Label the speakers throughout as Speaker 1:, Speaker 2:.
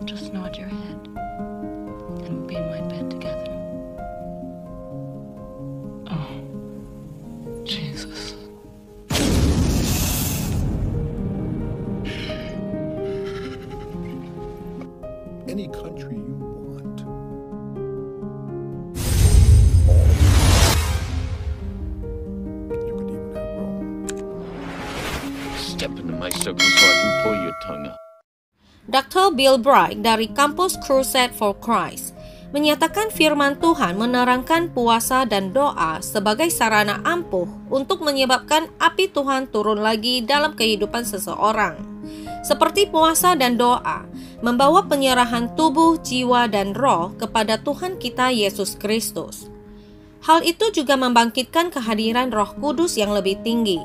Speaker 1: Just nod your head, and we'll be in my bed together. Oh, Jesus.
Speaker 2: Any country you want. You could even have Rome.
Speaker 3: Step into my circle so I can pull your tongue out.
Speaker 4: Dr. Bill Bright dari kampus Crusade for Christ menyatakan firman Tuhan menerangkan puasa dan doa sebagai sarana ampuh untuk menyebabkan api Tuhan turun lagi dalam kehidupan seseorang. Seperti puasa dan doa, membawa penyerahan tubuh, jiwa, dan roh kepada Tuhan kita Yesus Kristus. Hal itu juga membangkitkan kehadiran Roh Kudus yang lebih tinggi.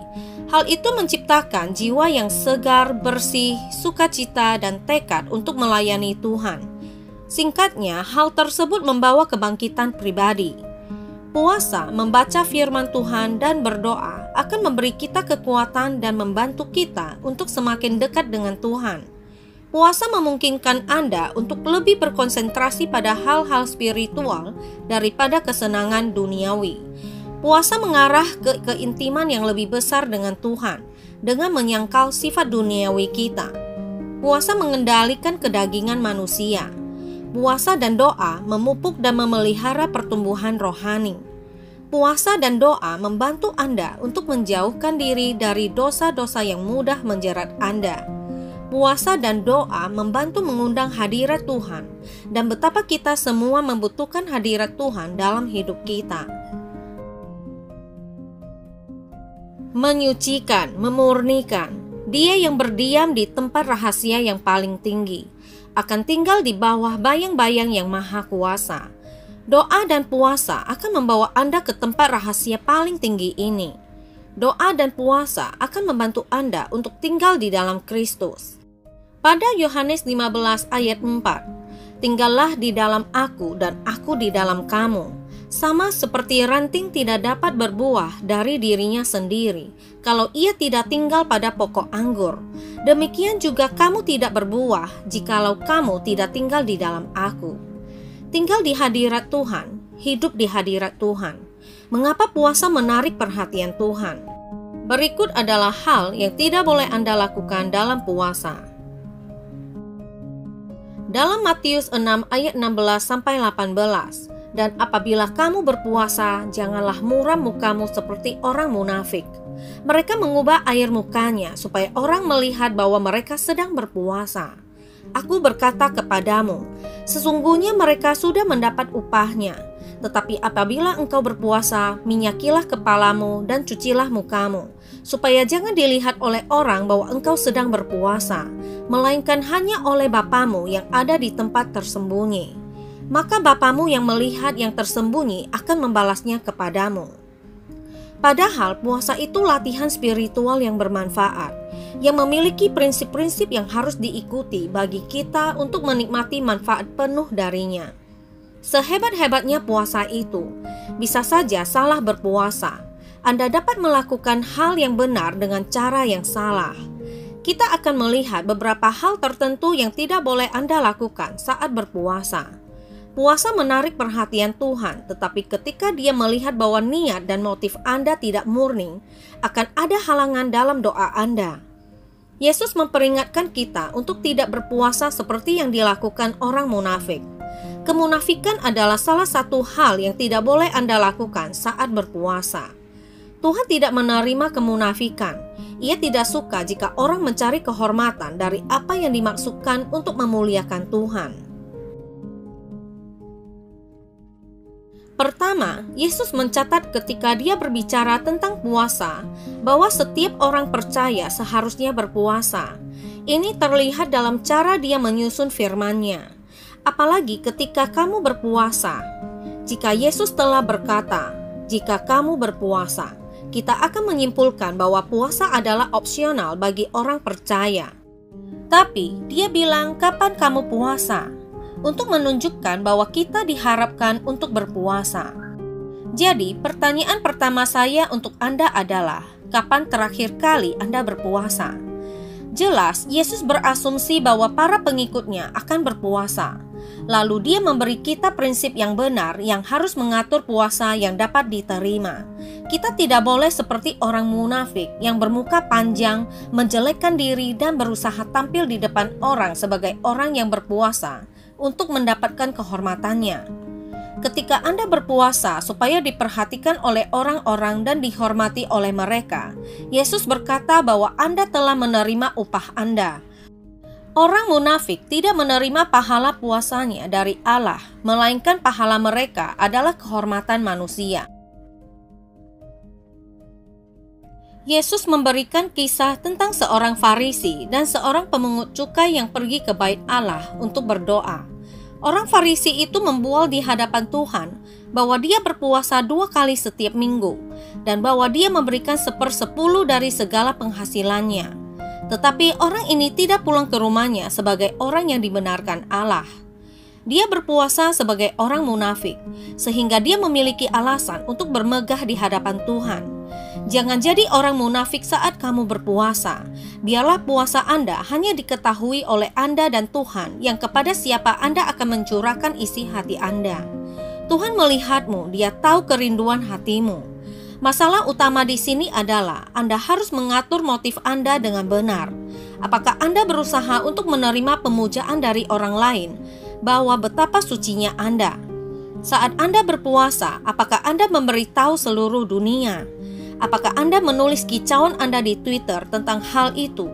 Speaker 4: Hal itu menciptakan jiwa yang segar, bersih, sukacita, dan tekad untuk melayani Tuhan. Singkatnya, hal tersebut membawa kebangkitan pribadi. Puasa, membaca firman Tuhan, dan berdoa akan memberi kita kekuatan dan membantu kita untuk semakin dekat dengan Tuhan. Puasa memungkinkan Anda untuk lebih berkonsentrasi pada hal-hal spiritual daripada kesenangan duniawi. Puasa mengarah ke keintiman yang lebih besar dengan Tuhan dengan menyangkal sifat duniawi kita. Puasa mengendalikan kedagingan manusia. Puasa dan doa memupuk dan memelihara pertumbuhan rohani. Puasa dan doa membantu Anda untuk menjauhkan diri dari dosa-dosa yang mudah menjerat Anda. Puasa dan doa membantu mengundang hadirat Tuhan dan betapa kita semua membutuhkan hadirat Tuhan dalam hidup kita. Menyucikan, memurnikan. Dia yang berdiam di tempat rahasia yang paling tinggi akan tinggal di bawah bayang-bayang yang maha kuasa. Doa dan puasa akan membawa Anda ke tempat rahasia paling tinggi ini. Doa dan puasa akan membantu Anda untuk tinggal di dalam Kristus. Pada Yohanes 15 ayat 4, tinggallah di dalam aku dan aku di dalam kamu. Sama seperti ranting tidak dapat berbuah dari dirinya sendiri kalau ia tidak tinggal pada pokok anggur. Demikian juga kamu tidak berbuah jikalau kamu tidak tinggal di dalam aku. Tinggal di hadirat Tuhan, hidup di hadirat Tuhan. Mengapa puasa menarik perhatian Tuhan? Berikut adalah hal yang tidak boleh Anda lakukan dalam puasa. Dalam Matius 6 ayat 16-18, dan apabila kamu berpuasa, janganlah muram mukamu seperti orang munafik. Mereka mengubah air mukanya supaya orang melihat bahwa mereka sedang berpuasa. Aku berkata kepadamu, sesungguhnya mereka sudah mendapat upahnya. Tetapi apabila engkau berpuasa, minyakilah kepalamu dan cucilah mukamu, supaya jangan dilihat oleh orang bahwa engkau sedang berpuasa, melainkan hanya oleh Bapamu yang ada di tempat tersembunyi. Maka Bapamu yang melihat yang tersembunyi akan membalasnya kepadamu. Padahal puasa itu latihan spiritual yang bermanfaat, yang memiliki prinsip-prinsip yang harus diikuti bagi kita untuk menikmati manfaat penuh darinya. Sehebat-hebatnya puasa itu, bisa saja salah berpuasa. Anda dapat melakukan hal yang benar dengan cara yang salah. Kita akan melihat beberapa hal tertentu yang tidak boleh Anda lakukan saat berpuasa. Puasa menarik perhatian Tuhan, tetapi ketika Dia melihat bahwa niat dan motif Anda tidak murni, akan ada halangan dalam doa Anda. Yesus memperingatkan kita untuk tidak berpuasa seperti yang dilakukan orang munafik. Kemunafikan adalah salah satu hal yang tidak boleh Anda lakukan saat berpuasa. Tuhan tidak menerima kemunafikan. Ia tidak suka jika orang mencari kehormatan dari apa yang dimaksudkan untuk memuliakan Tuhan. Pertama, Yesus mencatat ketika Dia berbicara tentang puasa bahwa setiap orang percaya seharusnya berpuasa. Ini terlihat dalam cara Dia menyusun firman-Nya. Apalagi ketika kamu berpuasa. Jika Yesus telah berkata, jika kamu berpuasa, kita akan menyimpulkan bahwa puasa adalah opsional bagi orang percaya. Tapi Dia bilang kapan kamu puasa, untuk menunjukkan bahwa kita diharapkan untuk berpuasa. Jadi pertanyaan pertama saya untuk Anda adalah, kapan terakhir kali Anda berpuasa? Jelas, Yesus berasumsi bahwa para pengikutnya akan berpuasa. Lalu dia memberi kita prinsip yang benar yang harus mengatur puasa yang dapat diterima. Kita tidak boleh seperti orang munafik yang bermuka panjang, menjelekkan diri dan berusaha tampil di depan orang sebagai orang yang berpuasa untuk mendapatkan kehormatannya. Ketika Anda berpuasa supaya diperhatikan oleh orang-orang dan dihormati oleh mereka, Yesus berkata bahwa Anda telah menerima upah Anda. Orang munafik tidak menerima pahala puasanya dari Allah, melainkan pahala mereka adalah kehormatan manusia. Yesus memberikan kisah tentang seorang Farisi dan seorang pemungut cukai yang pergi ke bait Allah untuk berdoa. Orang Farisi itu membual di hadapan Tuhan bahwa dia berpuasa 2 kali setiap minggu dan bahwa dia memberikan 1/10 dari segala penghasilannya. Tetapi orang ini tidak pulang ke rumahnya sebagai orang yang dibenarkan Allah. Dia berpuasa sebagai orang munafik, sehingga dia memiliki alasan untuk bermegah di hadapan Tuhan. Jangan jadi orang munafik saat kamu berpuasa. Biarlah puasa Anda hanya diketahui oleh Anda dan Tuhan, yang kepada siapa Anda akan mencurahkan isi hati Anda. Tuhan melihatmu, Dia tahu kerinduan hatimu. Masalah utama di sini adalah Anda harus mengatur motif Anda dengan benar. Apakah Anda berusaha untuk menerima pemujaan dari orang lain bahwa betapa sucinya Anda? Saat Anda berpuasa, apakah Anda memberitahu seluruh dunia? Apakah Anda menulis kicauan Anda di Twitter tentang hal itu?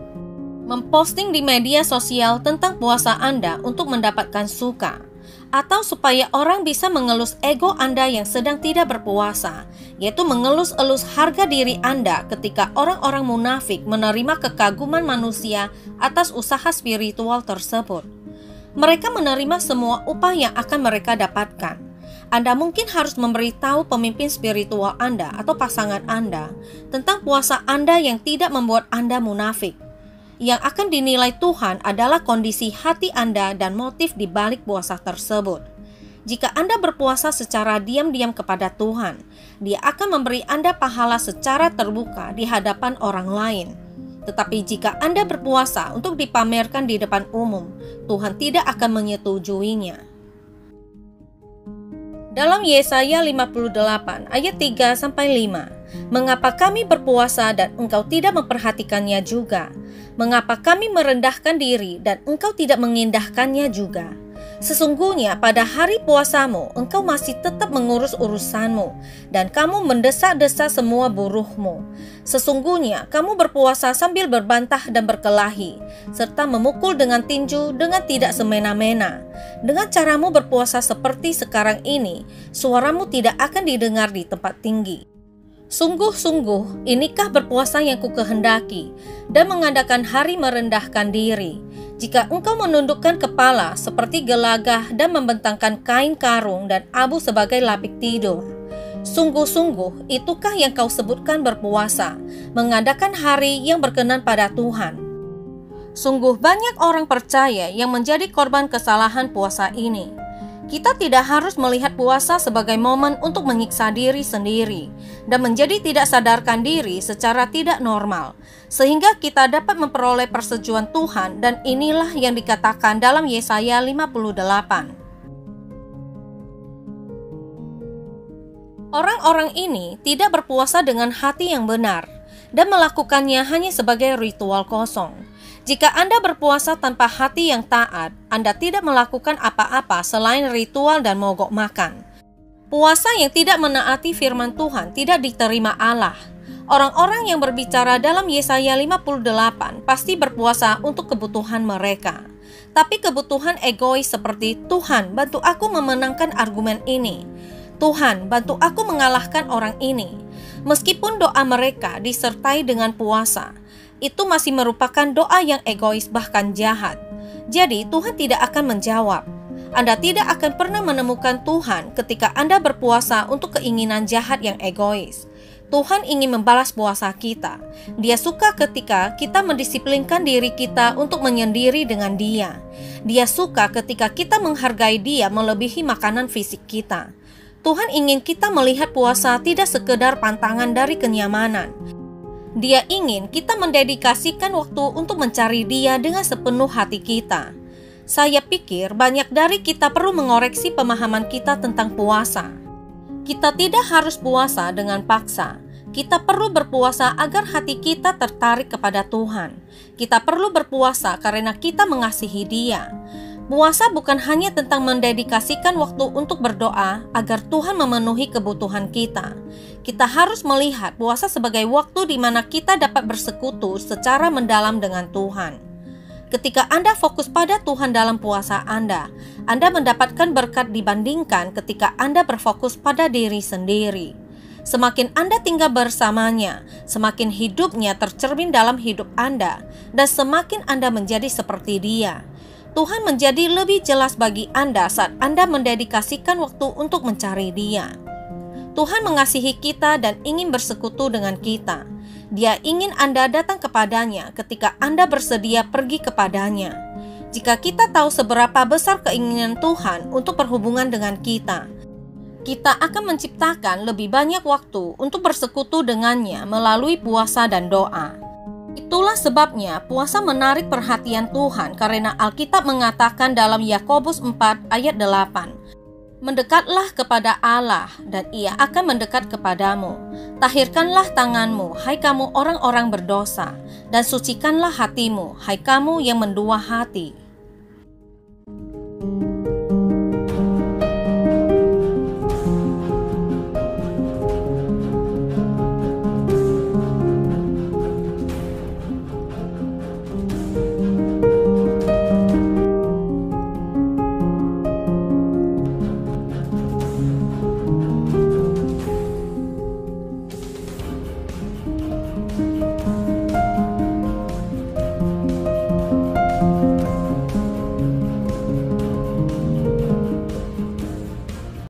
Speaker 4: Memposting di media sosial tentang puasa Anda untuk mendapatkan suka? Atau supaya orang bisa mengelus ego Anda yang sedang tidak berpuasa, yaitu mengelus-elus harga diri Anda ketika orang-orang munafik menerima kekaguman manusia atas usaha spiritual tersebut. Mereka menerima semua upah yang akan mereka dapatkan. Anda mungkin harus memberitahu pemimpin spiritual Anda atau pasangan Anda tentang puasa Anda yang tidak membuat Anda munafik. Yang akan dinilai Tuhan adalah kondisi hati Anda dan motif di balik puasa tersebut. Jika Anda berpuasa secara diam-diam kepada Tuhan, Dia akan memberi Anda pahala secara terbuka di hadapan orang lain. Tetapi jika Anda berpuasa untuk dipamerkan di depan umum, Tuhan tidak akan menyetujuinya. Dalam Yesaya 58 ayat 3-5, mengapa kami berpuasa dan engkau tidak memperhatikannya juga? Mengapa kami merendahkan diri dan engkau tidak mengindahkannya juga? Sesungguhnya pada hari puasamu engkau masih tetap mengurus urusanmu dan kamu mendesak-desak semua buruhmu. Sesungguhnya kamu berpuasa sambil berbantah dan berkelahi, serta memukul dengan tinju dengan tidak semena-mena. Dengan caramu berpuasa seperti sekarang ini, suaramu tidak akan didengar di tempat tinggi. Sungguh-sungguh, inikah berpuasa yang kukehendaki, dan mengadakan hari merendahkan diri. Jika engkau menundukkan kepala seperti gelagah dan membentangkan kain karung dan abu sebagai lapik tidur. Sungguh-sungguh, itukah yang kau sebutkan berpuasa, mengadakan hari yang berkenan pada Tuhan. Sungguh banyak orang percaya yang menjadi korban kesalahan puasa ini. Kita tidak harus melihat puasa sebagai momen untuk menyiksa diri sendiri dan menjadi tidak sadarkan diri secara tidak normal, sehingga kita dapat memperoleh persetujuan Tuhan, dan inilah yang dikatakan dalam Yesaya 58. Orang-orang ini tidak berpuasa dengan hati yang benar dan melakukannya hanya sebagai ritual kosong. Jika Anda berpuasa tanpa hati yang taat, Anda tidak melakukan apa-apa selain ritual dan mogok makan. Puasa yang tidak menaati firman Tuhan tidak diterima Allah. Orang-orang yang berbicara dalam Yesaya 58 pasti berpuasa untuk kebutuhan mereka. Tapi kebutuhan egois seperti, Tuhan, bantu aku memenangkan argumen ini. Tuhan, bantu aku mengalahkan orang ini. Meskipun doa mereka disertai dengan puasa, itu masih merupakan doa yang egois bahkan jahat. Jadi Tuhan tidak akan menjawab. Anda tidak akan pernah menemukan Tuhan ketika Anda berpuasa untuk keinginan jahat yang egois. Tuhan ingin membalas puasa kita. Dia suka ketika kita mendisiplinkan diri kita untuk menyendiri dengan Dia. Dia suka ketika kita menghargai Dia melebihi makanan fisik kita. Tuhan ingin kita melihat puasa tidak sekedar pantangan dari kenyamanan. Dia ingin kita mendedikasikan waktu untuk mencari Dia dengan sepenuh hati kita. Saya pikir banyak dari kita perlu mengoreksi pemahaman kita tentang puasa. Kita tidak harus puasa dengan paksa. Kita perlu berpuasa agar hati kita tertarik kepada Tuhan. Kita perlu berpuasa karena kita mengasihi Dia. Puasa bukan hanya tentang mendedikasikan waktu untuk berdoa agar Tuhan memenuhi kebutuhan kita. Kita harus melihat puasa sebagai waktu di mana kita dapat bersekutu secara mendalam dengan Tuhan. Ketika Anda fokus pada Tuhan dalam puasa Anda mendapatkan berkat dibandingkan ketika Anda berfokus pada diri sendiri. Semakin Anda tinggal bersamanya, semakin hidupnya tercermin dalam hidup Anda, dan semakin Anda menjadi seperti Dia. Tuhan menjadi lebih jelas bagi Anda saat Anda mendedikasikan waktu untuk mencari Dia. Tuhan mengasihi kita dan ingin bersekutu dengan kita. Dia ingin Anda datang kepadanya ketika Anda bersedia pergi kepadanya. Jika kita tahu seberapa besar keinginan Tuhan untuk berhubungan dengan kita akan menciptakan lebih banyak waktu untuk bersekutu dengannya melalui puasa dan doa. Itulah sebabnya puasa menarik perhatian Tuhan karena Alkitab mengatakan dalam Yakobus 4 ayat 8, "Mendekatlah kepada Allah dan Ia akan mendekat kepadamu. Tahirkanlah tanganmu, hai kamu orang-orang berdosa, dan sucikanlah hatimu, hai kamu yang mendua hati."